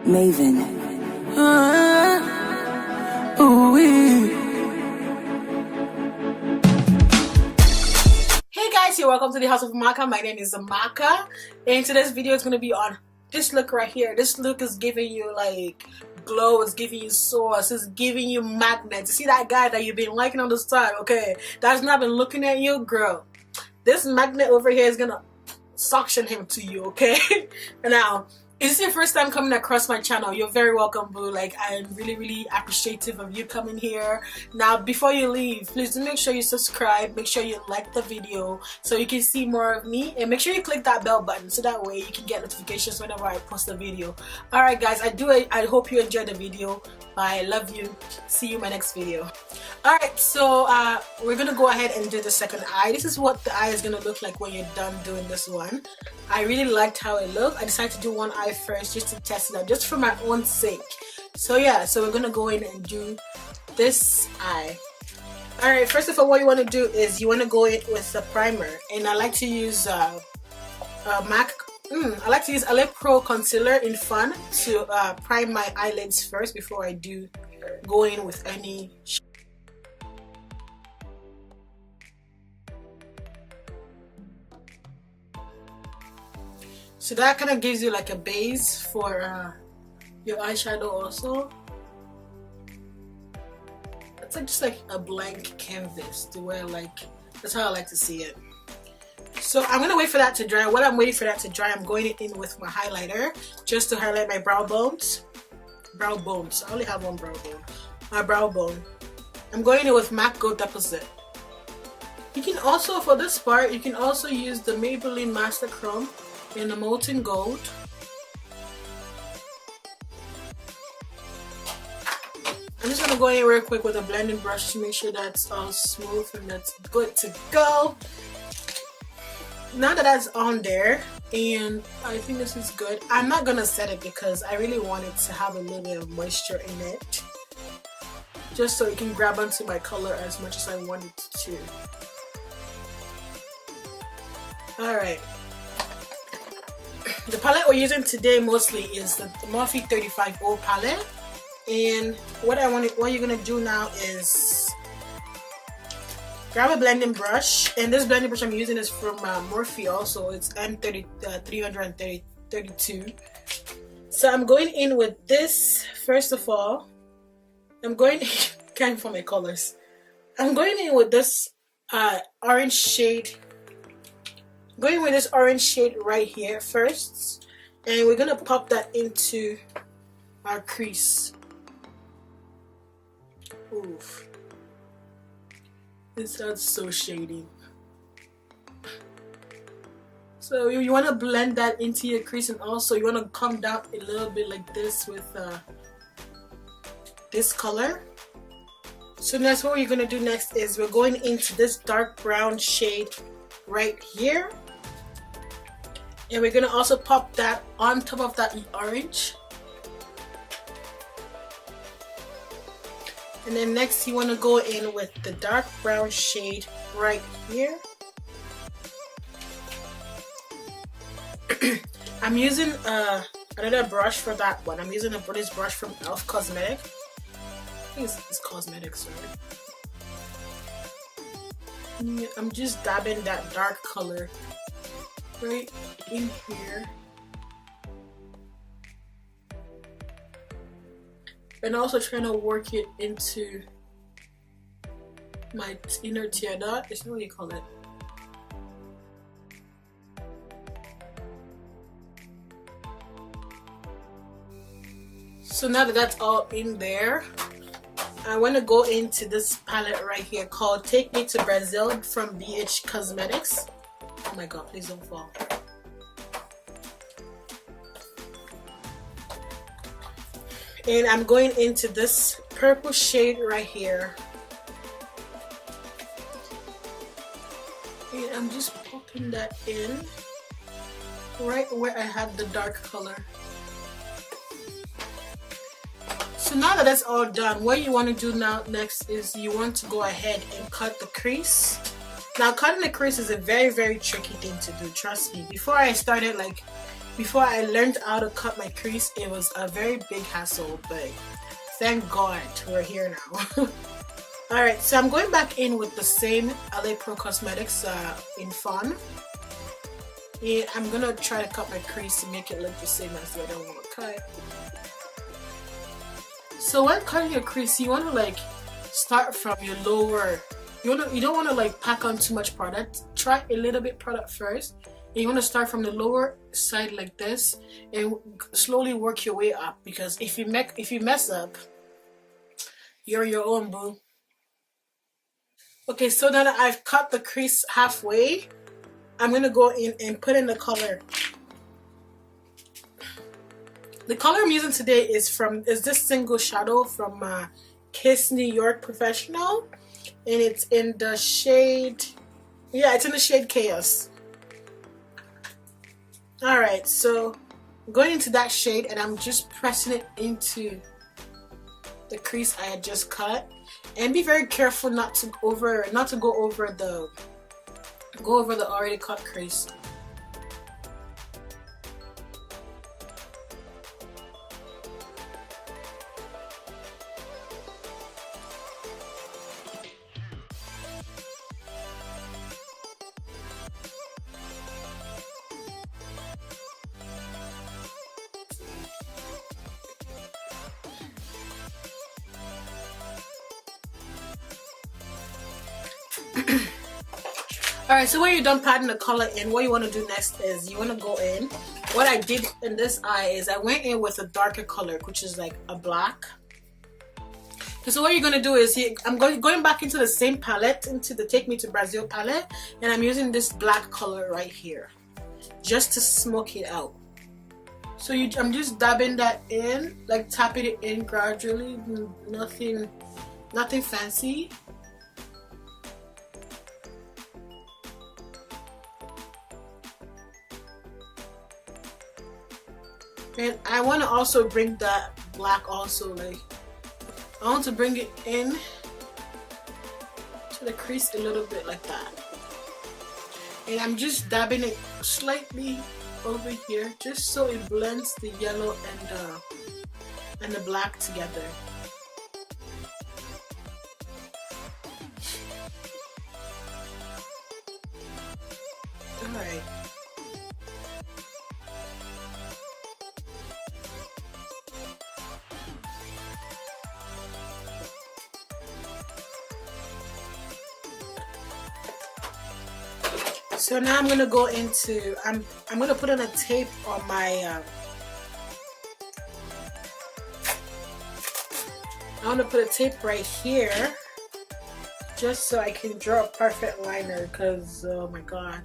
Maven. Ooh-wee. Hey guys, here, welcome to the House of Maka. My name is Maka, and today's video is going to be on this look right here. This look is giving you like glow, it's giving you sauce, it's giving you magnets. You see that guy that you've been liking on the side, okay, that's not been looking at you, girl, this magnet over here is gonna suction him to you, okay? Now, if this is your first time coming across my channel, you're very welcome, boo. Like, I'm really appreciative of you coming here. Now, before you leave, please do make sure you subscribe, make sure you like the video so you can see more of me, and make sure you click that bell button so that way you can get notifications whenever I post a video. Alright guys, I hope you enjoyed the video. I love you. See you in my next video. Alright, so we're gonna go ahead and do the second eye. This is what the eye is gonna look like when you're done doing this one. I really liked how it looked. I decided to do one eye first just to test it out, just for my own sake. So yeah, so we're gonna go in and do this eye. Alright, first of all, what you want to do is you want to go in with a primer, and I like to use I like to use a Lip Pro concealer in Fawn to prime my eyelids first before I do go in with any. So that kind of gives you like a base for your eyeshadow also. It's like just like a blank canvas to where, like, that's how I like to see it. So I'm gonna wait for that to dry. While I'm waiting for that to dry, I'm going in with my highlighter just to highlight my brow bones. Brow bones. I only have one brow bone. My brow bone. I'm going in with MAC Gold Deposit. You can also, for this part, you can also use the Maybellelyn Master Chrome in the molten gold. I'm just gonna go in real quick with a blending brush to make sure that's all smooth and that's good to go. Now that that's on there, and I think this is good, I'm not gonna set it because I really want it to have a little bit of moisture in it, just so it can grab onto my color as much as I want it to. Alright. The palette we're using today mostly is the Morphe 35O palette, and what you're gonna do now is grab a blending brush, and this blending brush I'm using is from Morphe also. It's M332. So I'm going in with this. First of all, I'm going can't find my colors. I'm going in with this orange shade. Going with this orange shade right here first, and we're gonna pop that into our crease. Oof. This sounds so shady. So you want to blend that into your crease, and also you want to come down a little bit like this with this color. So that's what we're going to do next is we're going into this dark brown shade right here, and we're going to also pop that on top of that orange. And then next you want to go in with the dark brown shade right here. I'm using another brush for that one. I'm using this brush from Elf Cosmetic. I think it's Cosmetic, sorry. Yeah, I'm just dabbing that dark color right in here. And also trying to work it into my inner tear dot. It's not what you call it. So now that that's all in there, I want to go into this palette right here called Take Me to Brazil from BH Cosmetics. Oh my god, please don't fall. And I'm going into this purple shade right here. And I'm just popping that in right where I had the dark color. So now that that's all done, what you want to do now next is you want to go ahead and cut the crease. Now cutting the crease is a very tricky thing to do, trust me. Before I started like before I learned how to cut my crease, it was a very big hassle, but thank God we're here now. Alright, so I'm going back in with the same LA Pro Cosmetics in Fawn. And I'm gonna try to cut my crease to make it look the same as the other one. Okay. So when cutting your crease, you wanna like start from your lower. You don't wanna like pack on too much product. Try a little bit product first. And you wanna start from the lower side like this and slowly work your way up, because if you mess up, you're your own boo. Okay, so now that I've cut the crease halfway, I'm gonna go in and put in the color. The color I'm using today is this single shadow from Kiss New York Professional, and it's in the shade, yeah, it's in the shade Chaos. Alright, so I'm going into that shade and I'm just pressing it into the crease I had just cut. And be very careful not to go over the already cut crease. Alright, so when you're done patting the color in, what you want to do next is you want to go in. What I did in this eye is I went in with a darker color, which is like a black. So what you're going to do is, I'm going back into the same palette, into the Take Me to Brazil palette, and I'm using this black color right here, just to smoke it out. So I'm just dabbing that in, like tapping it in gradually, nothing fancy. And I want to also bring that black also, like I want to bring it in to the crease a little bit like that. And I'm just dabbing it slightly over here just so it blends the yellow and the black together. Alright. So now I'm gonna go into, I'm gonna put on a tape on my I want to put a tape right here just so I can draw a perfect liner, because oh my god,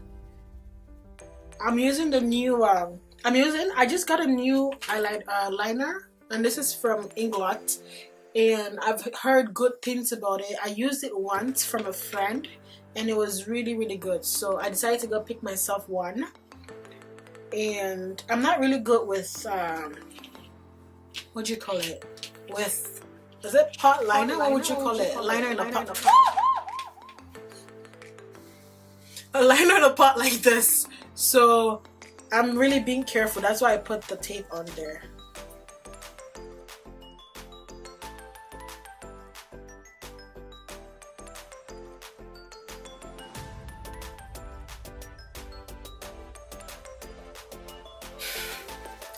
I'm using the new I just got a new liner, and this is from Inglot, and I've heard good things about it. I used it once from a friend and it was really good, so I decided to go pick myself one. And I'm not really good with what do you call it, with, is it pot liner? What would you call it? Liner in a pot. A liner in a pot like this. So I'm really being careful. That's why I put the tape on there.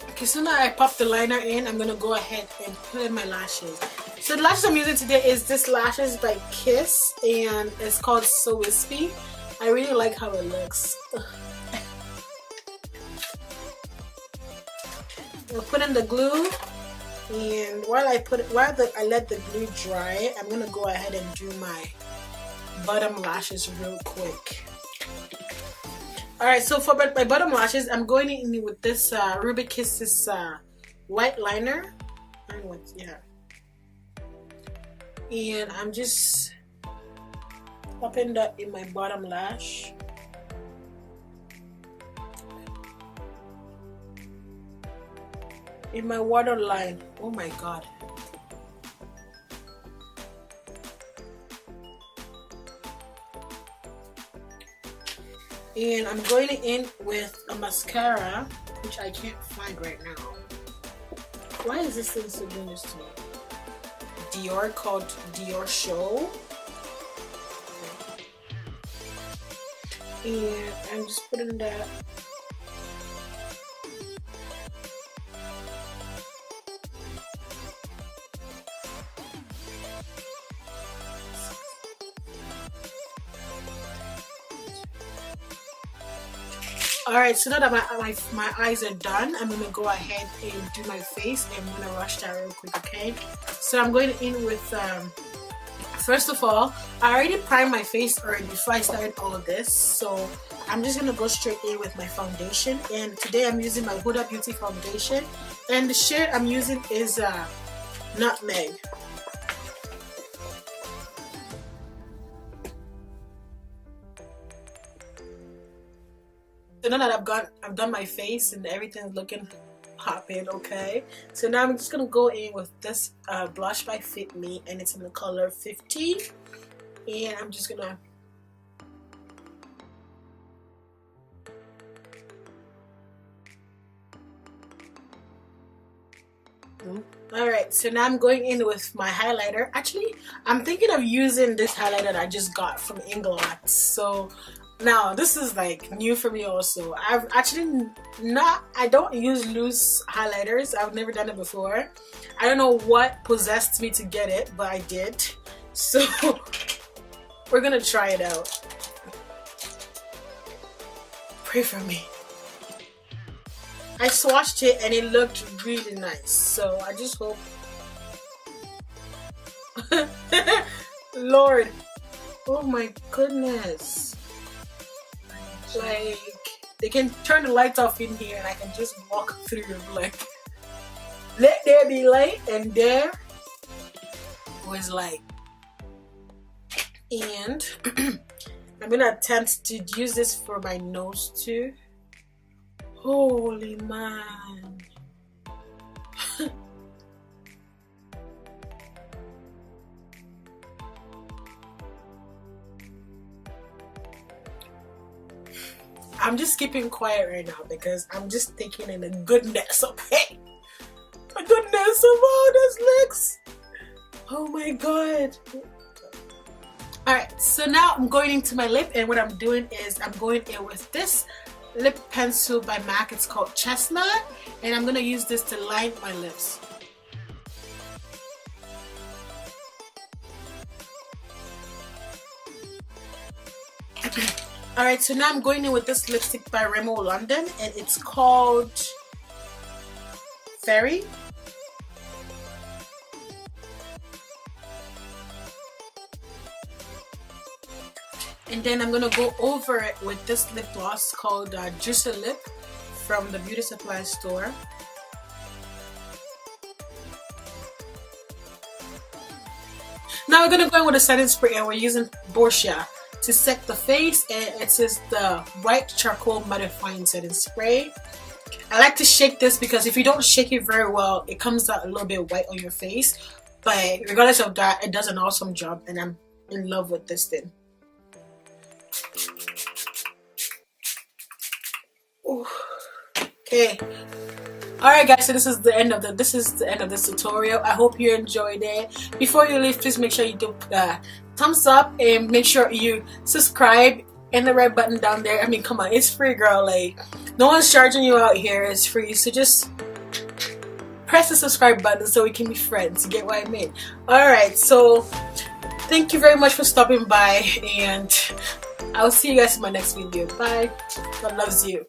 Okay, so now I popped the liner in, I'm gonna go ahead and put in my lashes. So the lashes I'm using today is this lashes by Kiss, and it's called So Wispy. I really like how it looks. I'll put in the glue, and while I let the glue dry, I'm gonna go ahead and do my bottom lashes real quick. Alright, so for my bottom lashes, I'm going in with this Ruby Kisses white liner. And I'm just popping that in my bottom lash. In my waterline. Oh my god. And I'm going in with a mascara, which I can't find right now. Why is this thing so doing this to me? Dior, called Dior Show. And I'm just putting that. Alright, so now that my eyes are done, I'm going to go ahead and do my face, and I'm going to rush that real quick, okay? So I'm going in with, first of all, I already primed my face already before I started all of this, so I'm just going to go straight in with my foundation. And today I'm using my Huda Beauty foundation, and the shade I'm using is Nutmeg. So now that I've done my face and everything's looking popping, okay? So now I'm just gonna go in with this blush by Fit Me, and it's in the color 15. And I'm just gonna Alright, so now I'm going in with my highlighter. Actually, I'm thinking of using this highlighter that I just got from Inglot. So now this is like new for me also. I've actually I don't use loose highlighters. I've never done it before. I don't know what possessed me to get it, but I did. So we're gonna try it out. Pray for me. I swatched it and it looked really nice, so I just hope. Lord, oh my goodness, like they can turn the lights off in here and I can just walk through, like let there be light, and there was light. And I'm gonna attempt to use this for my nose too. Holy man. I'm just keeping quiet right now because I'm just taking in the goodness of it. The goodness of all this looks. Oh my god. Alright, so now I'm going into my lip, and what I'm doing is I'm going in with this lip pencil by MAC. It's called Chestnut, and I'm gonna use this to line my lips. Alright, so now I'm going in with this lipstick by Rimmel London, and it's called Fairy. And then I'm gonna go over it with this lip gloss called Juicy Lip from the beauty supply store. Now we're gonna go in with a setting spray, and we're using Boscia to set the face, and it is the white charcoal mattifying setting spray. I like to shake this because if you don't shake it very well, it comes out a little bit white on your face. But regardless of that, it does an awesome job, and I'm in love with this thing. Ooh. Okay. Alright guys, so this is the end of this tutorial. I hope you enjoyed it. Before you leave, please make sure you do thumbs up, and make sure you subscribe and the red button down there. I mean, come on, it's free, girl. Like, no one's charging you out here. It's free, so just press the subscribe button so we can be friends. You get what I mean? Alright, so thank you very much for stopping by, and I'll see you guys in my next video. Bye. God loves you.